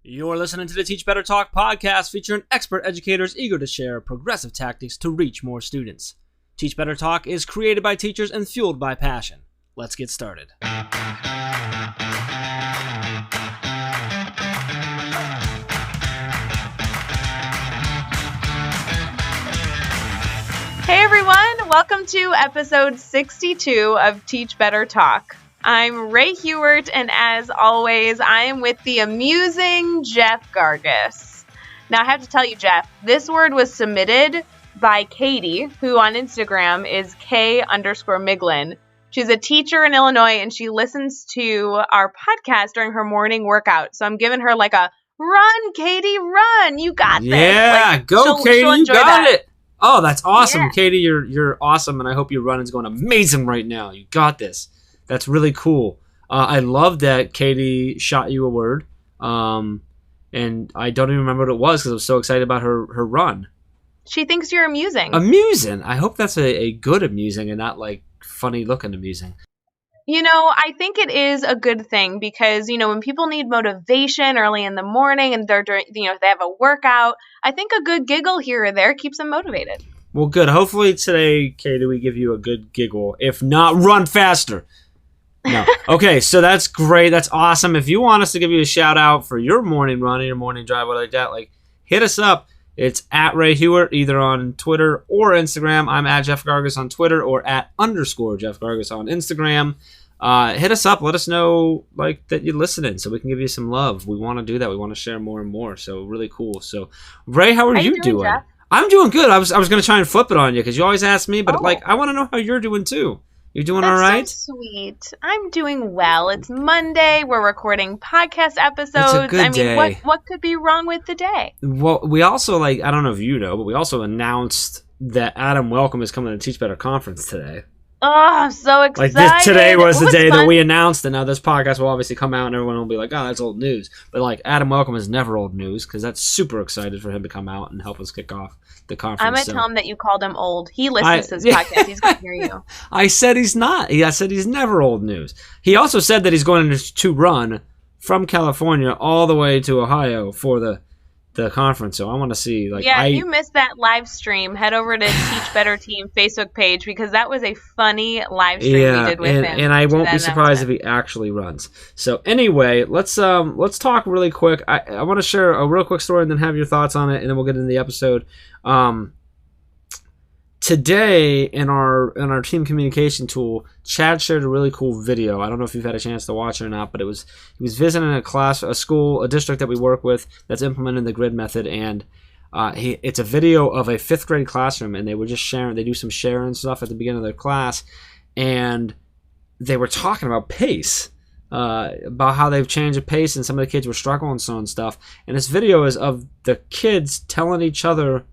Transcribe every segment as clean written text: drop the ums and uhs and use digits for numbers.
You're listening to the Teach Better Talk podcast featuring expert educators eager to share progressive tactics to reach more students. Teach Better Talk is created by teachers and fueled by passion. Let's get started. Hey everyone, welcome to episode 62 of Teach Better Talk. I'm Ray Hewart, and as always, I am with the amusing Jeff Gargis. Now, I have to tell you, Jeff, this word was submitted by Katie, who on Instagram is K_Miglin. She's a teacher in Illinois, and she listens to our podcast during her morning workout. So I'm giving her like a, run, Katie, run. You got this. Yeah, like, go, Katie, you got it. Oh, that's awesome. Yeah. Katie, you're awesome, and I hope your run is going amazing right now. You got this. That's really cool. I love that Katie shot you a word, and I don't even remember what it was because I was so excited about her run. She thinks you're amusing. Amusing? I hope that's a good amusing and not like funny-looking amusing. You know, I think it is a good thing because, you know, when people need motivation early in the morning and they're doing, you know, they have a workout, I think a good giggle here or there keeps them motivated. Well, good. Hopefully today, Katie, we give you a good giggle. If not, run faster. No. Okay, so that's great. That's awesome. If you want us to give you a shout out for your morning run or your morning drive, what like that, like hit us up. It's at Ray Hewart, either on Twitter or Instagram. I'm at Jeff Gargis on Twitter or at _Jeff Gargis on Instagram. Hit us up. Let us know like that you're listening so we can give you some love. We want to do that. We want to share more and more. So really cool. So Ray, how are you doing? Jeff? I'm doing good. I was going to try and flip it on you because you always ask me, but like I want to know how you're doing too. You doing all right? That's so sweet. I'm doing well. It's Monday. We're recording podcast episodes. It's a good day. What could be wrong with the day? Well, we also I don't know if you know, but we also announced that Adam Welcome is coming to Teach Better Conference today. Oh, I'm so excited. Today was the day that we announced, and now this podcast will obviously come out, and everyone will be like, oh, that's old news. But like Adam Welcome is never old news because that's super excited for him to come out and help us kick off the conference. I'm going to tell him that you called him old. He listens to this podcast. He's going to hear you. I said he's not. I said he's never old news. He also said that he's going to run from California all the way to Ohio for the conference. So I want to see. If you missed that live stream, head over to Teach Better Team Facebook page because that was a funny live stream we did with him. And I won't be surprised if he actually runs. So anyway, let's talk really quick. I want to share a real quick story and then have your thoughts on it, and then we'll get into the episode. Today in our team communication tool, Chad shared a really cool video. I don't know if you've had a chance to watch it or not, but he was visiting a school, a district that we work with that's implementing the grid method, and it's a video of a 5th grade classroom, and they were just sharing. They do some sharing stuff at the beginning of their class, and they were talking about pace, about how they've changed the pace, and some of the kids were struggling and so on stuff. And this video is of the kids telling each other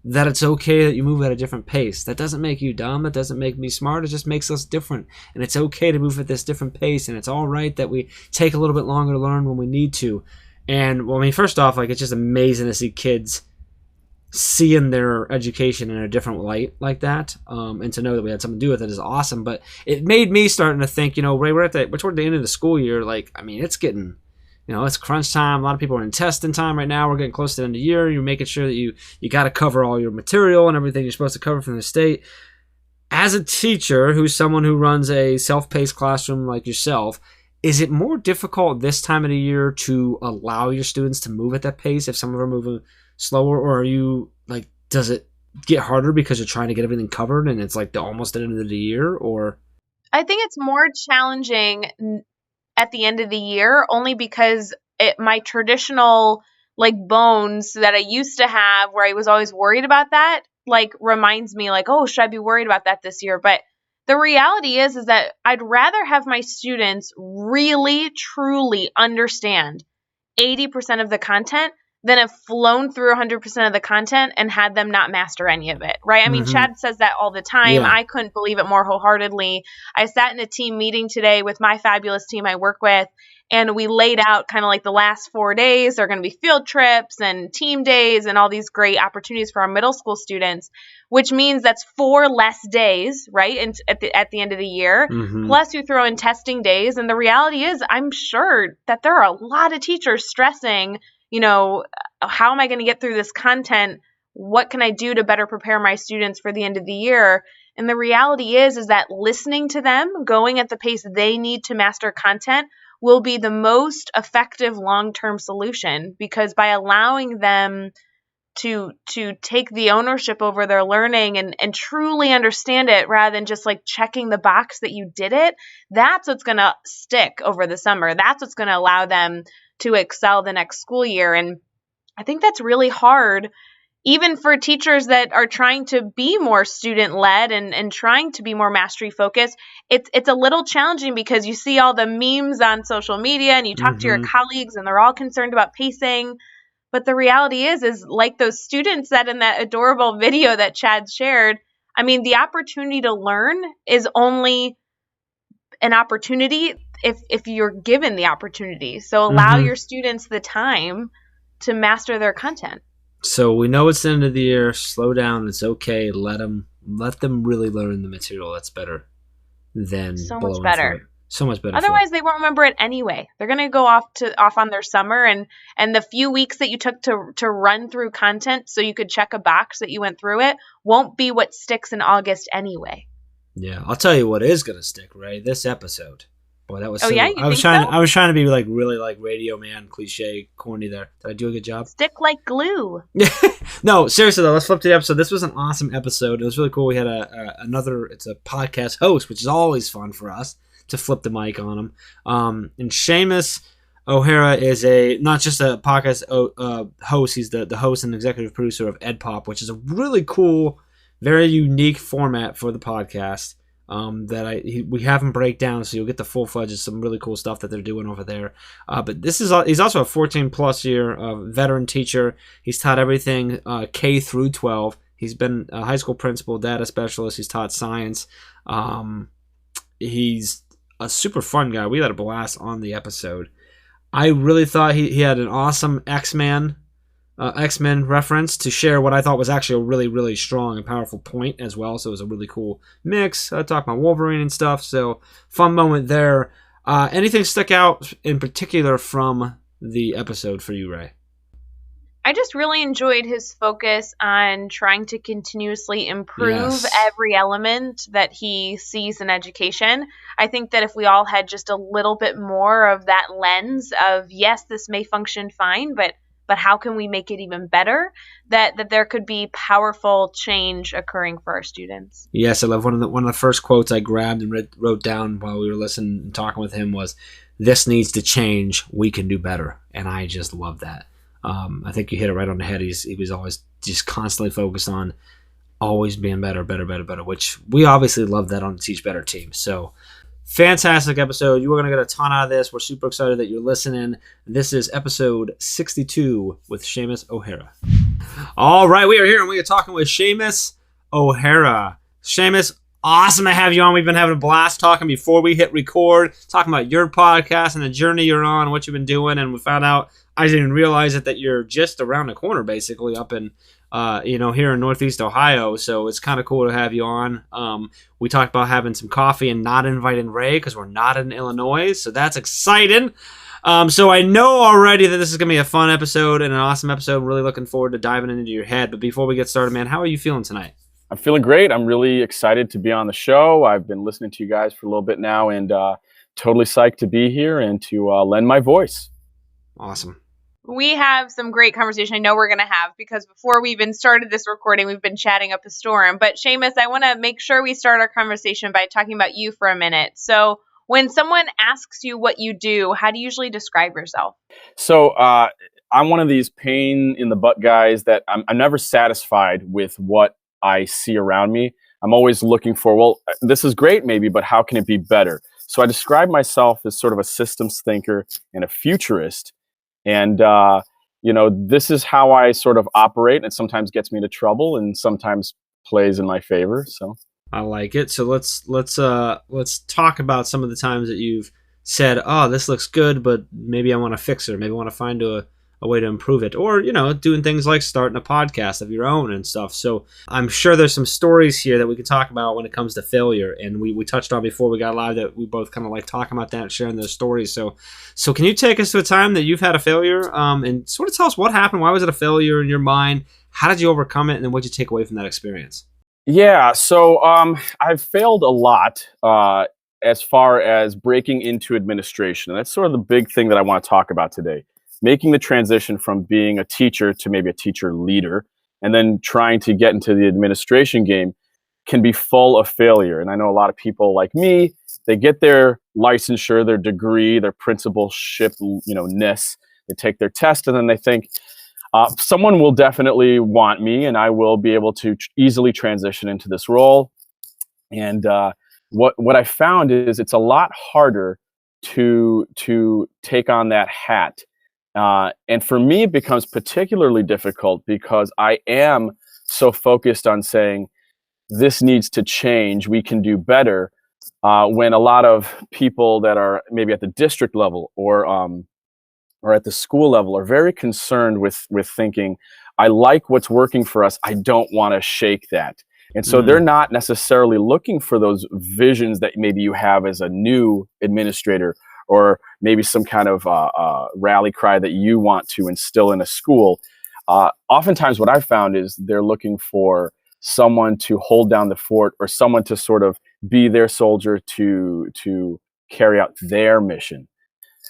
that it's okay that you move at a different pace. That doesn't make you dumb. It doesn't make me smart. It just makes us different. And it's okay to move at this different pace. And it's all right that we take a little bit longer to learn when we need to. And, well, I mean, first off, it's just amazing to see kids seeing their education in a different light like that. And to know that we had something to do with it is awesome. But it made me starting to think, Ray, we're toward the end of the school year. It's getting... it's crunch time. A lot of people are in testing time right now. We're getting close to the end of the year. You're making sure that you got to cover all your material and everything you're supposed to cover from the state. As a teacher, who's someone who runs a self-paced classroom like yourself, is it more difficult this time of the year to allow your students to move at that pace if some of them are moving slower? Or are you, does it get harder because you're trying to get everything covered and it's almost the end of the year? Or I think it's more challenging at the end of the year, only because my traditional bones that I used to have where I was always worried about that, reminds me oh, should I be worried about that this year? But the reality is that I'd rather have my students really, truly understand 80% of the content than have flown through 100% of the content and had them not master any of it, right? I mean, Chad says that all the time. Yeah. I couldn't believe it more wholeheartedly. I sat in a team meeting today with my fabulous team I work with, And we laid out kind of like the last 4 days are going to be field trips and team days and all these great opportunities for our middle school students, which means that's 4 less days, right? And at the end of the year, plus you throw in testing days. And the reality is, I'm sure that there are a lot of teachers stressing, how am I going to get through this content? What can I do to better prepare my students for the end of the year? And the reality is that listening to them, going at the pace they need to master content, will be the most effective long-term solution, because by allowing them to take the ownership over their learning and truly understand it rather than just like checking the box that you did it, that's what's going to stick over the summer. That's what's going to allow them to excel the next school year. And I think that's really hard, even for teachers that are trying to be more student-led and trying to be more mastery-focused. It's a little challenging because you see all the memes on social media and you talk to your colleagues and they're all concerned about pacing. But the reality is like those students said in that adorable video that Chad shared, I mean, the opportunity to learn is only an opportunity if you're given the opportunity. So allow your students the time to master their content. So we know it's the end of the year. Slow down. It's okay. Let them really learn the material. That's better than so much better. So much better. Otherwise, they won't remember it anyway. They're going to go off on their summer, and the few weeks that you took to run through content so you could check a box that you went through it won't be what sticks in August anyway. Yeah, I'll tell you what is going to stick, Ray. This episode. Boy, that was. Oh, yeah? I was trying to be like really like Radio Man, cliche, corny. There, did I do a good job? Stick like glue. No, seriously though. Let's flip to the episode. This was an awesome episode. It was really cool. We had another. It's a podcast host, which is always fun for us to flip the mic on him. And Seamus O'Hara is not just a podcast host. He's the host and executive producer of EdPop, which is a really cool, very unique format for the podcast. We have him break down, so you'll get the full-fledged, some really cool stuff that they're doing over there. But he's also a 14-plus year veteran teacher. He's taught everything K through 12. He's been a high school principal, data specialist. He's taught science. He's a super fun guy. We had a blast on the episode. I really thought he had an awesome X-Men reference to share what I thought was actually a really, really strong and powerful point as well. So it was a really cool mix. Talk about Wolverine and stuff. So fun moment there. Anything stick out in particular from the episode for you, Ray? I just really enjoyed his focus on trying to continuously improve every element that he sees in education. I think that if we all had just a little bit more of that lens of, yes, this may function fine, but how can we make it even better? That there could be powerful change occurring for our students. Yes, I love one of the first quotes I grabbed and wrote down while we were listening and talking with him was, "This needs to change. We can do better." And I just love that. I think you hit it right on the head. He was always just constantly focused on always being better, which we obviously love that on the Teach Better team. So fantastic episode. You are going to get a ton out of this. We're super excited that you're listening. This is episode 62 with Seamus O'Hara. All right, we are here and we are talking with Seamus O'Hara. Seamus, awesome to have you on. We've been having a blast talking before we hit record, talking about your podcast and the journey you're on, what you've been doing, and we found out, I didn't even realize it, that you're just around the corner, basically, up in, here in Northeast Ohio. So it's kind of cool to have you on. We talked about having some coffee and not inviting Ray because we're not in Illinois. So that's exciting. So I know already that this is going to be a fun episode and an awesome episode. I'm really looking forward to diving into your head. But before we get started, man, how are you feeling tonight? I'm feeling great. I'm really excited to be on the show. I've been listening to you guys for a little bit now and totally psyched to be here and to lend my voice. Awesome. We have some great conversation I know we're going to have because before we even started this recording, we've been chatting up a storm. But Seamus, I want to make sure we start our conversation by talking about you for a minute. So when someone asks you what you do, how do you usually describe yourself? So I'm one of these pain in the butt guys that I'm never satisfied with what I see around me. I'm always looking for, well, this is great maybe, but how can it be better? So I describe myself as sort of a systems thinker and a futurist. And, this is how I sort of operate, and it sometimes gets me into trouble and sometimes plays in my favor. So I like it. So let's talk about some of the times that you've said, oh, this looks good, but maybe I want to fix it, or maybe I want to find a way to improve it, or doing things like starting a podcast of your own and stuff. So I'm sure there's some stories here that we can talk about when it comes to failure, and we touched on before we got live that we both kind of like talking about that and sharing those stories. So can you take us to a time that you've had a failure, and sort of tell us what happened? Why was it a failure in your mind? How did you overcome it, and then what did you take away from that experience? Yeah, so I've failed a lot as far as breaking into administration. And that's sort of the big thing that I want to talk about today. Making the transition from being a teacher to maybe a teacher leader, and then trying to get into the administration game can be full of failure. And I know a lot of people like me, they get their licensure, their degree, their principalship, ness. They take their test, and then they think, someone will definitely want me, and I will be able to easily transition into this role. And what I found is it's a lot harder to take on that hat. And for me, it becomes particularly difficult because I am so focused on saying, this needs to change, we can do better, when a lot of people that are maybe at the district level or at the school level are very concerned with thinking, I like what's working for us, I don't want to shake that. And so they're not necessarily looking for those visions that maybe you have as a new administrator, or maybe some kind of rally cry that you want to instill in a school. Oftentimes what I've found is they're looking for someone to hold down the fort, or someone to sort of be their soldier to carry out their mission.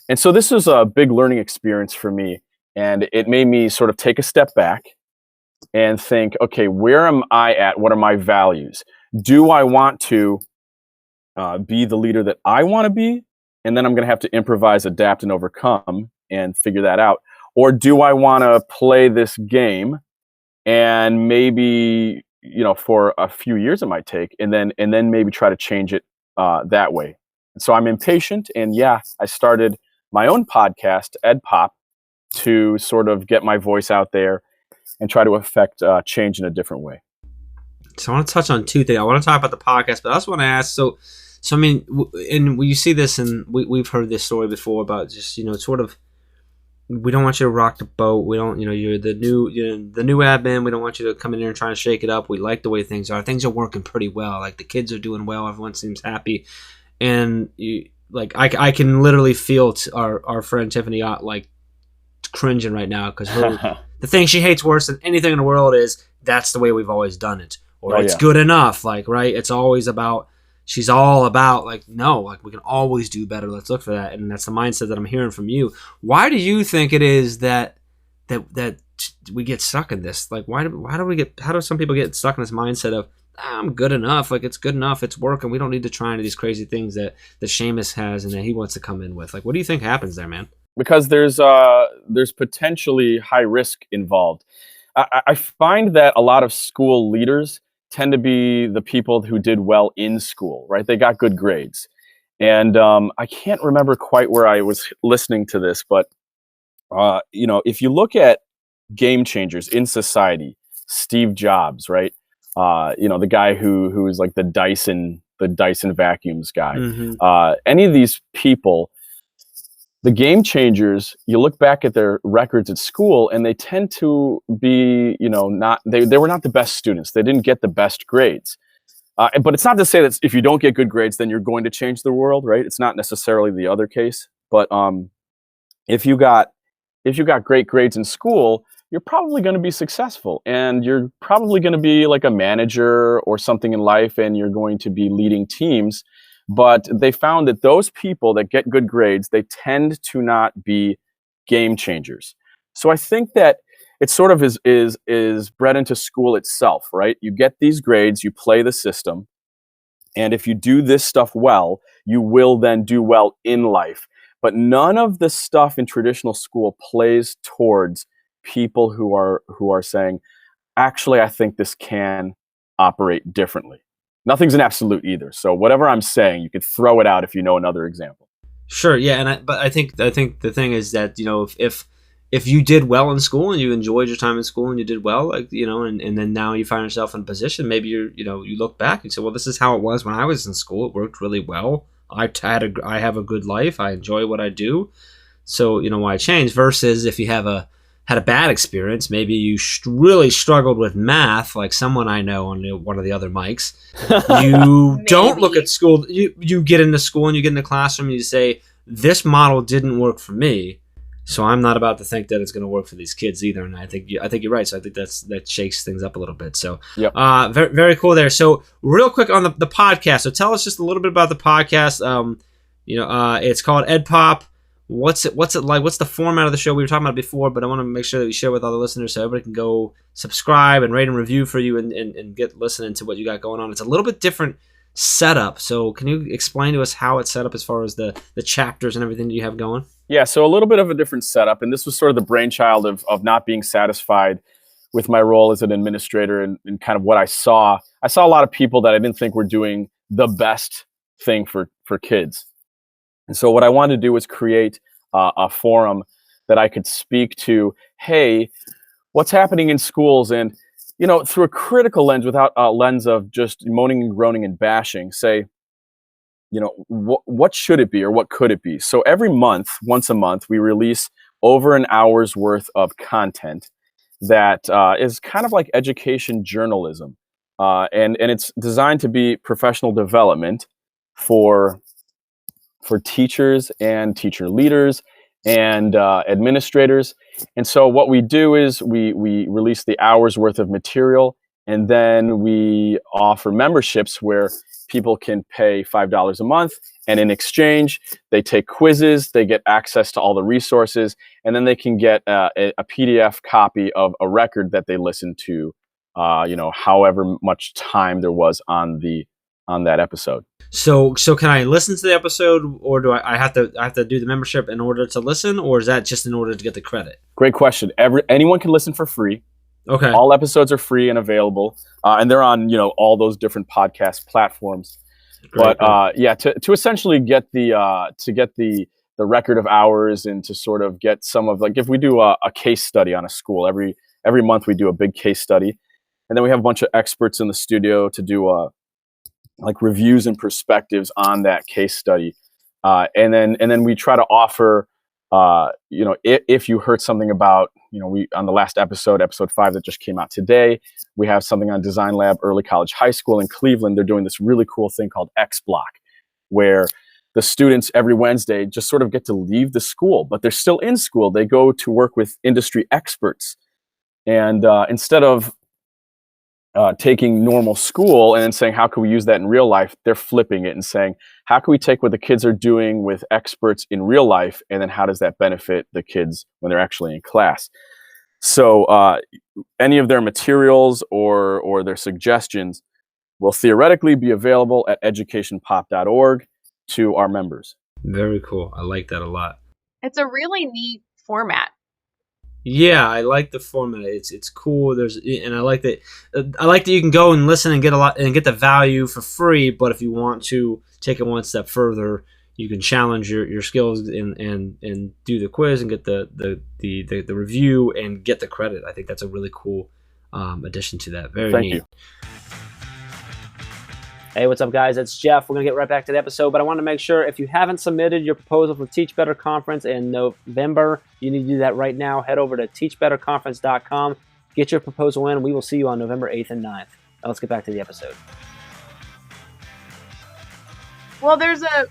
And so this was a big learning experience for me, and it made me sort of take a step back and think, okay, where am I at? What are my values? Do I want to be the leader that I want to be? And then I'm going to have to improvise, adapt, and overcome and figure that out. Or do I want to play this game, and maybe, for a few years it might take, and then maybe try to change it that way. So I'm impatient, and I started my own podcast, EdPop, to sort of get my voice out there and try to affect change in a different way. So I want to touch on two things. I want to talk about the podcast, but I also want to ask, so I mean, and you see this, and we've heard this story before about just, sort of, we don't want you to rock the boat. We don't, you're the new admin. We don't want you to come in here and try to shake it up. We like the way things are. Things are working pretty well. Like, the kids are doing well. Everyone seems happy. And I can literally feel our friend Tiffany like cringing right now, because the thing she hates worse than anything in the world is that's the way we've always done it, or it's good enough. Like, right? It's always about. She's all about no, we can always do better. Let's look for that, and that's the mindset that I'm hearing from you. Why do you think it is that we get stuck in this? Like, how do some people get stuck in this mindset of, I'm good enough, it's good enough, it's working, we don't need to try into these crazy things that Seamus has and that he wants to come in with? Like, what do you think happens there, man? Because there's potentially high risk involved. I find that a lot of school leaders tend to be the people who did well in school, right? They got good grades. And I can't remember quite where I was listening to this, but if you look at game changers in society, Steve Jobs, right? The guy who is like the Dyson vacuums guy. Mm-hmm. Any of these people, the game changers, you look back at their records at school, and they tend to be, they were not the best students. They didn't get the best grades. But it's not to say that if you don't get good grades, then you're going to change the world, right? It's not necessarily the other case. But if you got great grades in school, you're probably going to be successful, and you're probably going to be like a manager or something in life, and you're going to be leading teams. But they found that those people that get good grades, they tend to not be game changers. So I think that it sort of is bred into school itself, right? You get these grades, you play the system, and if you do this stuff well, you will then do well in life. But none of the stuff in traditional school plays towards people who are saying, actually, I think this can operate differently. Nothing's an absolute either. So whatever I'm saying, you could throw it out if you know another example. Sure, yeah, but I think the thing is that, if you did well in school and you enjoyed your time in school and you did well, and then now you find yourself in a position, maybe you look back and say, well, this is how it was when I was in school. It worked really well. I have a good life. I enjoy what I do. So, why change? Versus if you had a bad experience, maybe you really struggled with math, like someone I know on one of the other mics. You don't look at school. You get into school and you get in the classroom and you say, this model didn't work for me, so I'm not about to think that it's going to work for these kids either. And I think you're right. So I think that shakes things up a little bit. So yep. Very, very cool there. So real quick on the podcast. So tell us just a little bit about the podcast. It's called EdPop. What's it like? What's the format of the show? We were talking about it before, but I want to make sure that we share with all the listeners so everybody can go subscribe and rate and review for you and get listening to what you got going on. It's a little bit different setup. So can you explain to us how it's set up as far as the chapters and everything that you have going? Yeah, so a little bit of a different setup. And this was sort of the brainchild of not being satisfied with my role as an administrator and kind of what I saw. I saw a lot of people that I didn't think were doing the best thing for kids. And so what I wanted to do was create a forum that I could speak to, hey, what's happening in schools? And, through a critical lens, without a lens of just moaning and groaning and bashing, say, what should it be or what could it be? So every month, once a month, we release over an hour's worth of content that is kind of like education journalism. And it's designed to be professional development for teachers and teacher leaders and administrators. And so what we do is we release the hour's worth of material, and then we offer memberships where people can pay $5 a month, and in exchange, they take quizzes, they get access to all the resources, and then they can get a PDF copy of a record that they listen to, however much time there was on that episode. So can I listen to the episode, or do I have to do the membership in order to listen, or is that just in order to get the credit? Great question. Anyone can listen for free. Okay. All episodes are free and available, and they're on all those different podcast platforms. Great, but to essentially get the record of hours and to sort of get some of, like, if we do a case study on a school every month, we do a big case study, and then we have a bunch of experts in the studio to do like reviews and perspectives on that case study, and then we try to offer, if you heard something about, we on the last episode 5 that just came out today, we have something on Design Lab Early College High School in Cleveland. They're doing this really cool thing called X Block, where the students every Wednesday just sort of get to leave the school, but they're still in school. They go to work with industry experts, and instead of taking normal school and then saying, how can we use that in real life? They're flipping it and saying, how can we take what the kids are doing with experts in real life, and then how does that benefit the kids when they're actually in class? So any of their materials or their suggestions will theoretically be available at educationpop.org to our members. Very cool. I like that a lot. It's a really neat format. Yeah, I like the format. It's cool. I like that. I like that you can go and listen and get a lot and get the value for free. But if you want to take it one step further, you can challenge your skills and do the quiz and get the review and get the credit. I think that's a really cool addition to that. Very Thank neat. you. Hey, what's up, guys? It's Jeff. We're going to get right back to the episode, but I want to make sure if you haven't submitted your proposal for Teach Better Conference in November, you need to do that right now. Head over to teachbetterconference.com. Get your proposal in, and we will see you on November 8th and 9th. Now let's get back to the episode. Well, there's a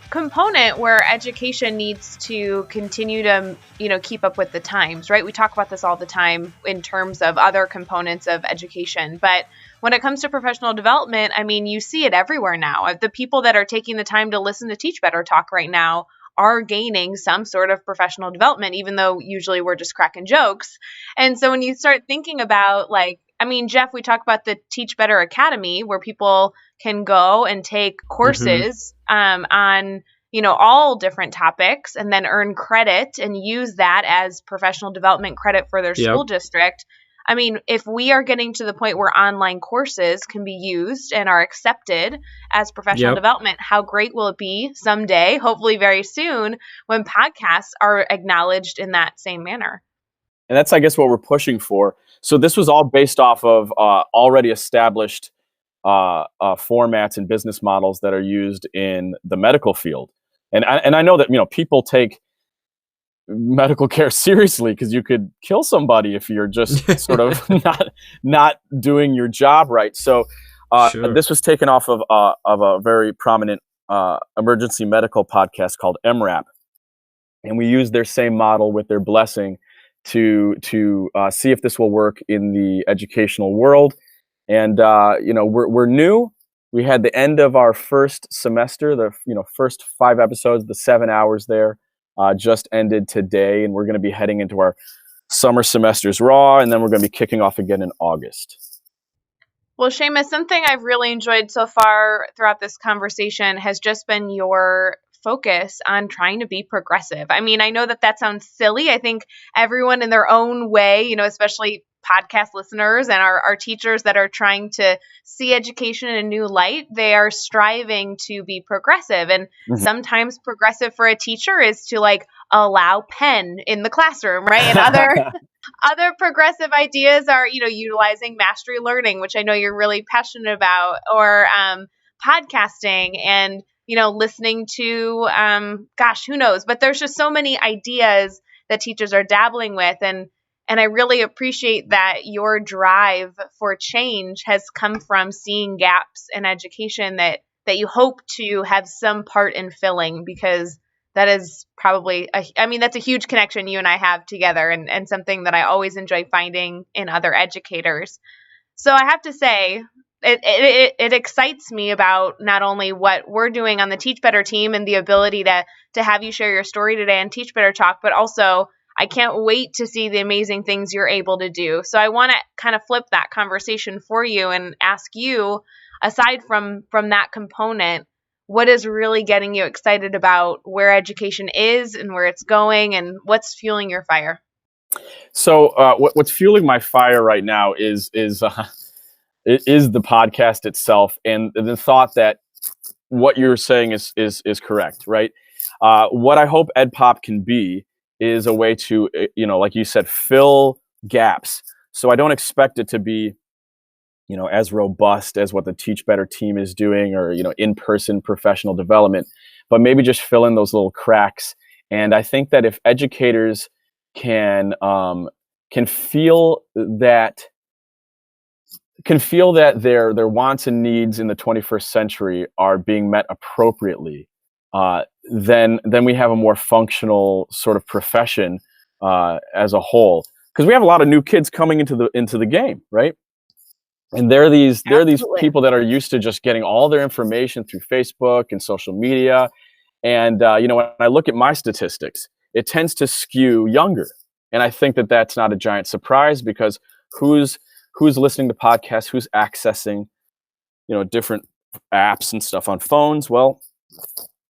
component where education needs to continue to, keep up with the times, right? We talk about this all the time in terms of other components of education, but when it comes to professional development, I mean, you see it everywhere now. The people that are taking the time to listen to Teach Better talk right now are gaining some sort of professional development, even though usually we're just cracking jokes. And so when you start thinking about, Jeff, we talk about the Teach Better Academy, where people can go and take courses on, all different topics and then earn credit and use that as professional development credit for their school district. I mean, if we are getting to the point where online courses can be used and are accepted as professional development, how great will it be someday, hopefully very soon, when podcasts are acknowledged in that same manner? And that's, I guess, what we're pushing for. So this was all based off of already established formats and business models that are used in the medical field. And I know that, people take medical care seriously, because you could kill somebody if you're just sort of not doing your job right. So Sure. this was taken off of a very prominent emergency medical podcast called MRAP, and we used their same model with their blessing to see if this will work in the educational world. And we're new. We had the end of our first semester, the first 5 episodes, the 7 hours there. Just ended today, and we're going to be heading into our summer semesters raw, and then we're going to be kicking off again in August. Well, Seamus, something I've really enjoyed so far throughout this conversation has just been your focus on trying to be progressive. I mean, I know that sounds silly. I think everyone in their own way, especially podcast listeners and our teachers that are trying to see education in a new light, they are striving to be progressive. And sometimes progressive for a teacher is to allow pen in the classroom, right? And other progressive ideas are, utilizing mastery learning, which I know you're really passionate about, or podcasting and, listening to, who knows? But there's just so many ideas that teachers are dabbling with. And I really appreciate that your drive for change has come from seeing gaps in education that you hope to have some part in filling, because that is probably, that's a huge connection you and I have together, and something that I always enjoy finding in other educators. So I have to say, it excites me about not only what we're doing on the Teach Better team and the ability to have you share your story today and Teach Better Talk, but also I can't wait to see the amazing things you're able to do. So I want to kind of flip that conversation for you and ask you, aside from that component, what is really getting you excited about where education is and where it's going, and what's fueling your fire? So what's fueling my fire right now is the podcast itself, and the thought that what you're saying is correct, right? What I hope EdPop can be is a way to, like you said, fill gaps. So I don't expect it to be, as robust as what the Teach Better team is doing, or, in-person professional development, but maybe just fill in those little cracks. And I think that if educators can feel that their wants and needs in the 21st century are being met appropriately, then we have a more functional sort of profession as a whole. Because we have a lot of new kids coming into the game, right? And they're these people that are used to just getting all their information through Facebook and social media. And when I look at my statistics, it tends to skew younger. And I think that that's not a giant surprise, because who's listening to podcasts, who's accessing, different apps and stuff on phones? Well,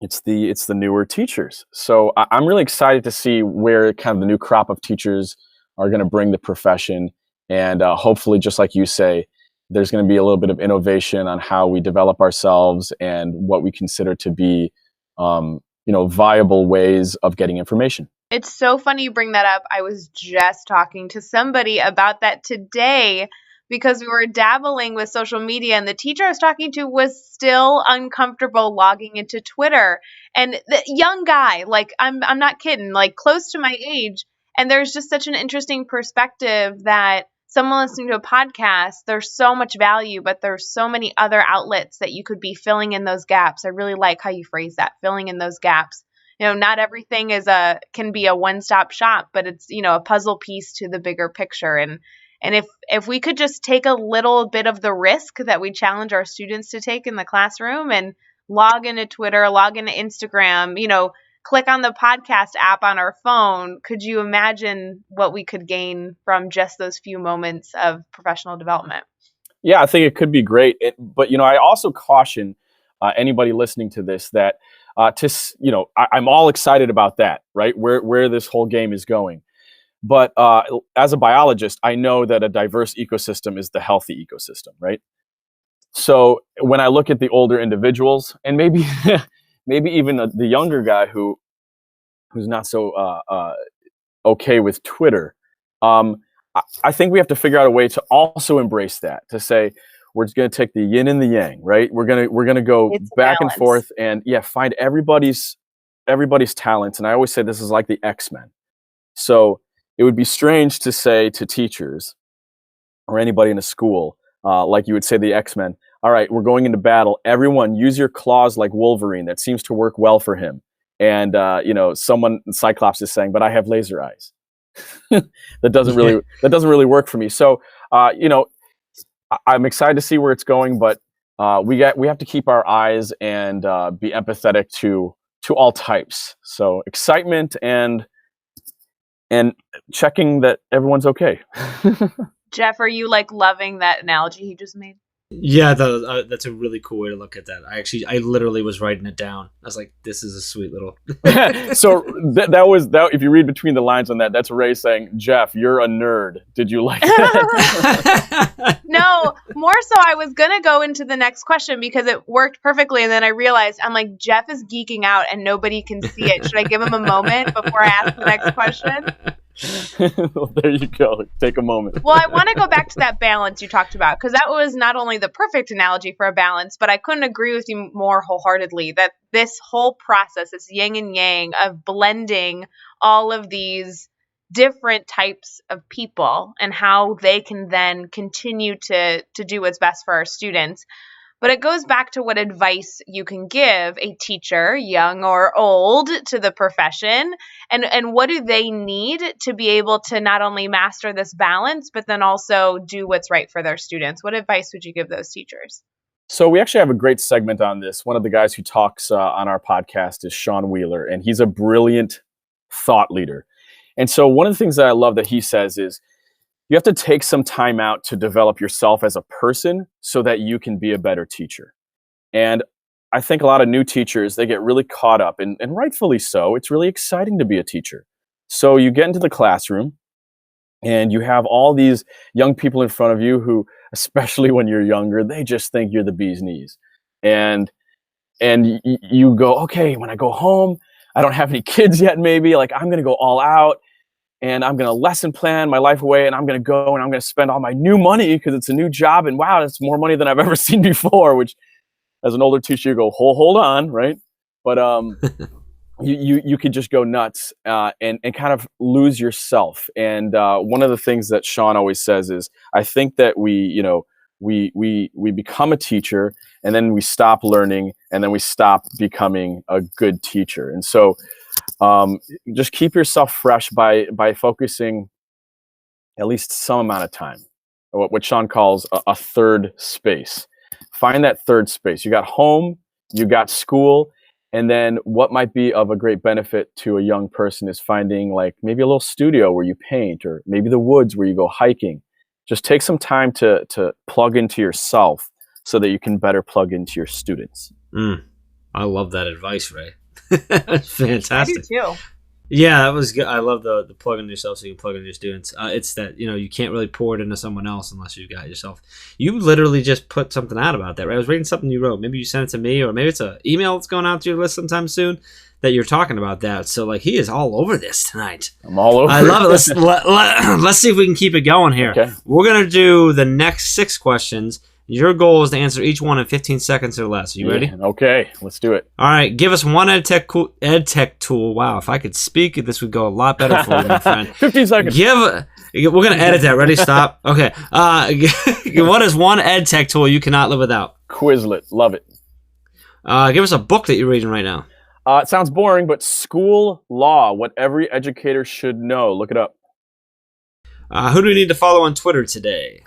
it's the newer teachers. So I'm really excited to see where kind of the new crop of teachers are going to bring the profession. And hopefully, just like you say, there's going to be a little bit of innovation on how we develop ourselves and what we consider to be, viable ways of getting information. It's so funny you bring that up. I was just talking to somebody about that today, because we were dabbling with social media, and the teacher I was talking to was still uncomfortable logging into Twitter. And the young guy, I'm not kidding, close to my age. And there's just such an interesting perspective that someone listening to a podcast, there's so much value, but there's so many other outlets that you could be filling in those gaps. I really like how you phrase that, filling in those gaps. Not everything can be a one-stop shop, but it's, a puzzle piece to the bigger picture. And if we could just take a little bit of the risk that we challenge our students to take in the classroom and log into Twitter, log into Instagram, click on the podcast app on our phone, could you imagine what we could gain from just those few moments of professional development? Yeah, I think it could be great. But I also caution anybody listening to this that I'm all excited about that, right? Where this whole game is going. But as a biologist, I know that a diverse ecosystem is the healthy ecosystem, right? So when I look at the older individuals, and maybe even the younger guy who's not so okay with Twitter, I think we have to figure out a way to also embrace that, to say, we're just going to take the yin and the yang, right? We're going to go It's a back and balance. forth and find everybody's talents. And I always say this is like the X-Men. So it would be strange to say to teachers or anybody in a school, like you would say the X-Men, all right, we're going into battle. Everyone use your claws like Wolverine. That seems to work well for him. And, Cyclops is saying, but I have laser eyes. that doesn't really work for me. So, I'm excited to see where it's going, but we have to keep our eyes and be empathetic to all types. So excitement and checking that everyone's okay. Jeff, are you like loving that analogy he just made? Yeah, that's a really cool way to look at that. I literally was writing it down. I was like, this is a sweet little. So that was that. If you read between the lines on that, that's Ray saying, Jeff, you're a nerd. Did you like that? No, more so I was going to go into the next question because it worked perfectly. And then I realized I'm like, Jeff is geeking out and nobody can see it. Should I give him a moment before I ask the next question? Well, there you go. Take a moment. Well, I want to go back to that balance you talked about because that was not only the perfect analogy for a balance, but I couldn't agree with you more wholeheartedly that this whole process, this yin and yang of blending all of these different types of people and how they can then continue to do what's best for our students. But it goes back to what advice you can give a teacher, young or old, to the profession, and what do they need to be able to not only master this balance, but then also do what's right for their students. What advice would you give those teachers? So we actually have a great segment on this. One of the guys who talks on our podcast is Sean Wheeler, and he's a brilliant thought leader. And so one of the things that I love that he says is, you have to take some time out to develop yourself as a person so that you can be a better teacher. And I think a lot of new teachers, they get really caught up, and rightfully so. It's really exciting to be a teacher. So you get into the classroom and you have all these young people in front of you who, especially when you're younger, they just think you're the bee's knees. And you go, okay, when I go home, I don't have any kids yet, maybe, like I'm going to go all out. And I'm going to lesson plan my life away, and I'm going to go and I'm going to spend all my new money because it's a new job. And wow, that's more money than I've ever seen before, which as an older teacher, you go, hold on, right? But you could just go nuts and kind of lose yourself. And one of the things that Sean always says is, I think that we become a teacher and then we stop learning and then we stop becoming a good teacher. And so just keep yourself fresh by focusing at least some amount of time, what Sean calls a third space. Find that third space. You got home, you got school, and then what might be of a great benefit to a young person is finding like maybe a little studio where you paint, or maybe the woods where you go hiking. Just take some time to plug into yourself so that you can better plug into your students. I love that advice, Ray. That's fantastic. I do too. Yeah, that was good. I love the plug into yourself so you can plug into your students. It's that, you can't really pour it into someone else unless you've got yourself. You literally just put something out about that, right? I was reading something you wrote. Maybe you sent it to me, or maybe it's an email that's going out to your list sometime soon that you're talking about that. So, like, he is all over this tonight. I'm all over. I love it. Let's see if we can keep it going here. Okay. We're going to do the next 6 questions. Your goal is to answer each one in 15 seconds or less. Are you ready? Okay, let's do it. All right, give us one EdTech tool. Wow, if I could speak, this would go a lot better for you, my friend. 15 seconds. We're going to edit that. Ready? Stop. Okay. What is one EdTech tool you cannot live without? Quizlet. Love it. Give us a book that you're reading right now. It sounds boring, but School Law, What Every Educator Should Know. Look it up. Who do we need to follow on Twitter today?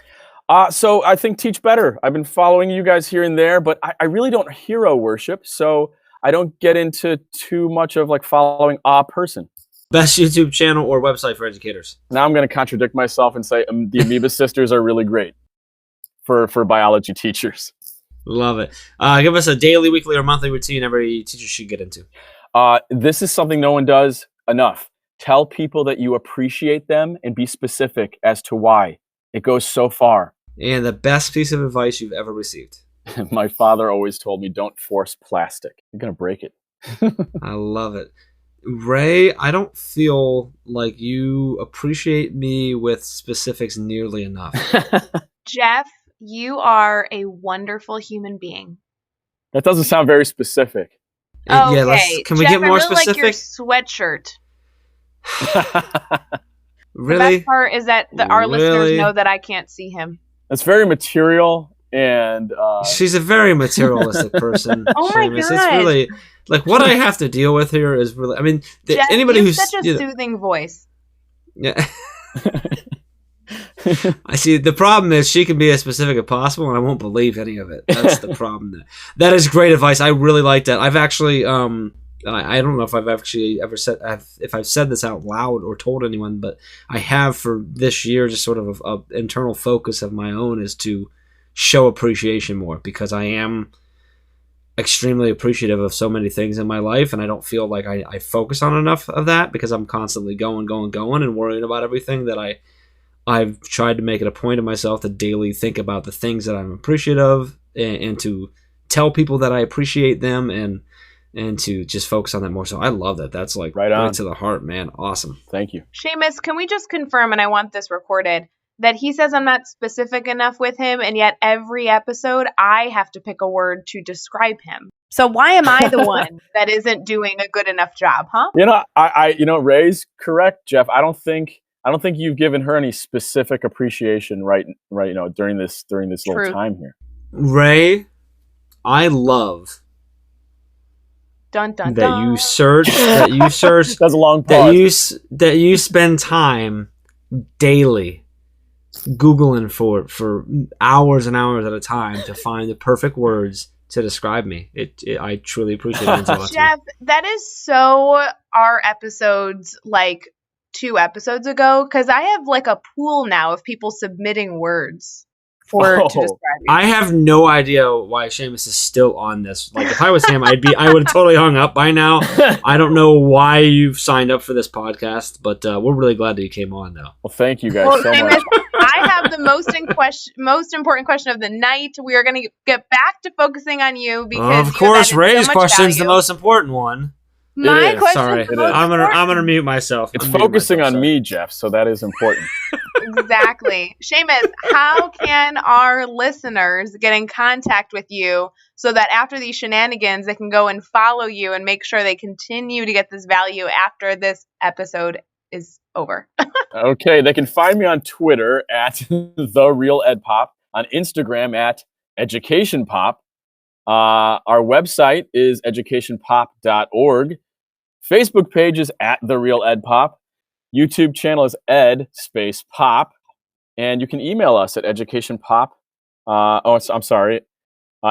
So I think Teach Better. I've been following you guys here and there, but I really don't hero worship, so I don't get into too much of like following a person. Best YouTube channel or website for educators? Now I'm going to contradict myself and say the Amoeba Sisters are really great for biology teachers. Love it. Give us a daily, weekly, or monthly routine every teacher should get into. This is something no one does enough. Tell people that you appreciate them and be specific as to why. It goes so far. And the best piece of advice you've ever received? My father always told me, don't force plastic. You're going to break it. I love it. Ray, I don't feel like you appreciate me with specifics nearly enough. Jeff, you are a wonderful human being. That doesn't sound very specific. Okay. Can we Jeff, get more I really specific? like your sweatshirt. Really? The best part is that our listeners know that I can't see him. That's very material, and she's a very materialistic person. Oh my Seamus. God. It's really like what I have to deal with here is really. I mean, Jeff, anybody you who's have such a soothing voice. Yeah. I see. The problem is she can be as specific as possible, and I won't believe any of it. That's the problem. That is great advice. I really like that. I've actually, I don't know if I've actually ever said if I've said this out loud or told anyone, but I have for this year. Just sort of a internal focus of my own is to show appreciation more, because I am extremely appreciative of so many things in my life, and I don't feel like I focus on enough of that, because I'm constantly going and worrying about everything. That I've tried to make it a point of myself to daily think about the things that I'm appreciative of, and to tell people that I appreciate them, and to just focus on that more. So I love that. That's like right to the heart, man. Awesome. Thank you. Seamus, can we just confirm, and I want this recorded, that he says I'm not specific enough with him, and yet every episode I have to pick a word to describe him. So why am I the one that isn't doing a good enough job, huh? Ray's correct, Jeff. I don't think you've given her any specific appreciation right, during this little time here. Ray, I love dun, dun, that dun. you search That's a long pause. that you spend time daily Googling for hours and hours at a time to find the perfect words to describe me. I truly appreciate it. Jeff, that is so our episodes like 2 episodes ago, because I have like a pool now of people submitting words to describe you. I have no idea why Seamus is still on this. Like, if I was him, I would have totally hung up by now. I don't know why you've signed up for this podcast, but we're really glad that you came on, though. Well, thank you guys so Seamus, much. I have the most important question of the night. We are going to get back to focusing on you because of course, Ray's so question is the value. most important one. My question Sorry, is the most I'm important. gonna mute myself. It's focusing on me, Jeff, so that is important. Exactly. Seamus, how can our listeners get in contact with you so that after these shenanigans, they can go and follow you and make sure they continue to get this value after this episode is over? Okay, they can find me on Twitter at The Real EdPop, on Instagram at EducationPop. Our website is educationpop.org. Facebook page is at The Real EdPop. YouTube channel is ed_pop. And you can email us at educationpop.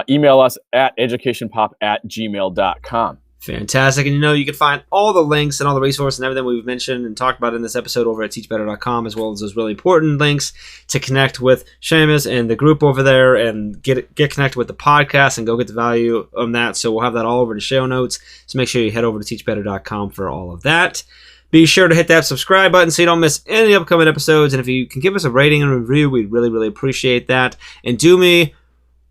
Email us at educationpop@gmail.com. Fantastic. And you can find all the links and all the resources and everything we've mentioned and talked about in this episode over at teachbetter.com, as well as those really important links to connect with Seamus and the group over there and get connected with the podcast and go get the value on that. So we'll have that all over in the show notes. So make sure you head over to teachbetter.com for all of that. Be sure to hit that subscribe button so you don't miss any upcoming episodes. And if you can give us a rating and review, we'd really, really appreciate that. And do me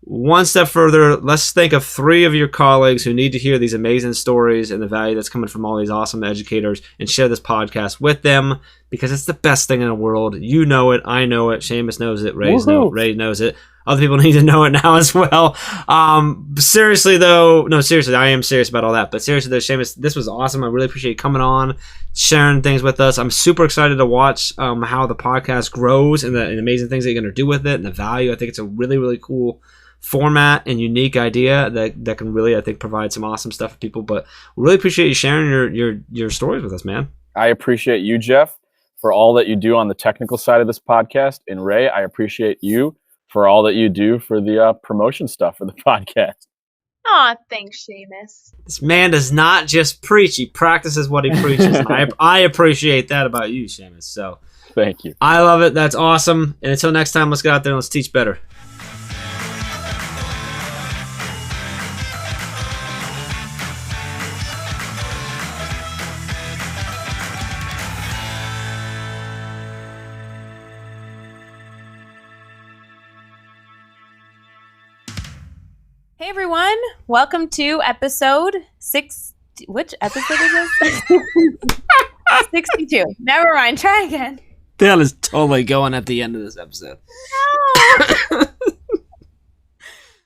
one step further, let's think of 3 of your colleagues who need to hear these amazing stories and the value that's coming from all these awesome educators, and share this podcast with them, because it's the best thing in the world. You know it. I know it. Seamus knows it. Ray knows it. Other people need to know it now as well. Seriously, I am serious about all that. But seriously, though, Seamus, this was awesome. I really appreciate you coming on, sharing things with us. I'm super excited to watch how the podcast grows and the amazing things that you're going to do with it and the value. I think it's a really, really cool format and unique idea that can really, I think, provide some awesome stuff for people. But we really appreciate you sharing your stories with us, man. I appreciate you, Jeff, for all that you do on the technical side of this podcast. And Ray, I appreciate you for all that you do for the promotion stuff for the podcast. Aw, thanks, Seamus. This man does not just preach; he practices what he preaches. And I appreciate that about you, Seamus. So thank you. I love it. That's awesome. And until next time, let's go out there and let's teach better. Hey everyone, welcome to episode 6. Which episode is this? 62. Never mind, try again. That is totally going at the end of this episode. No.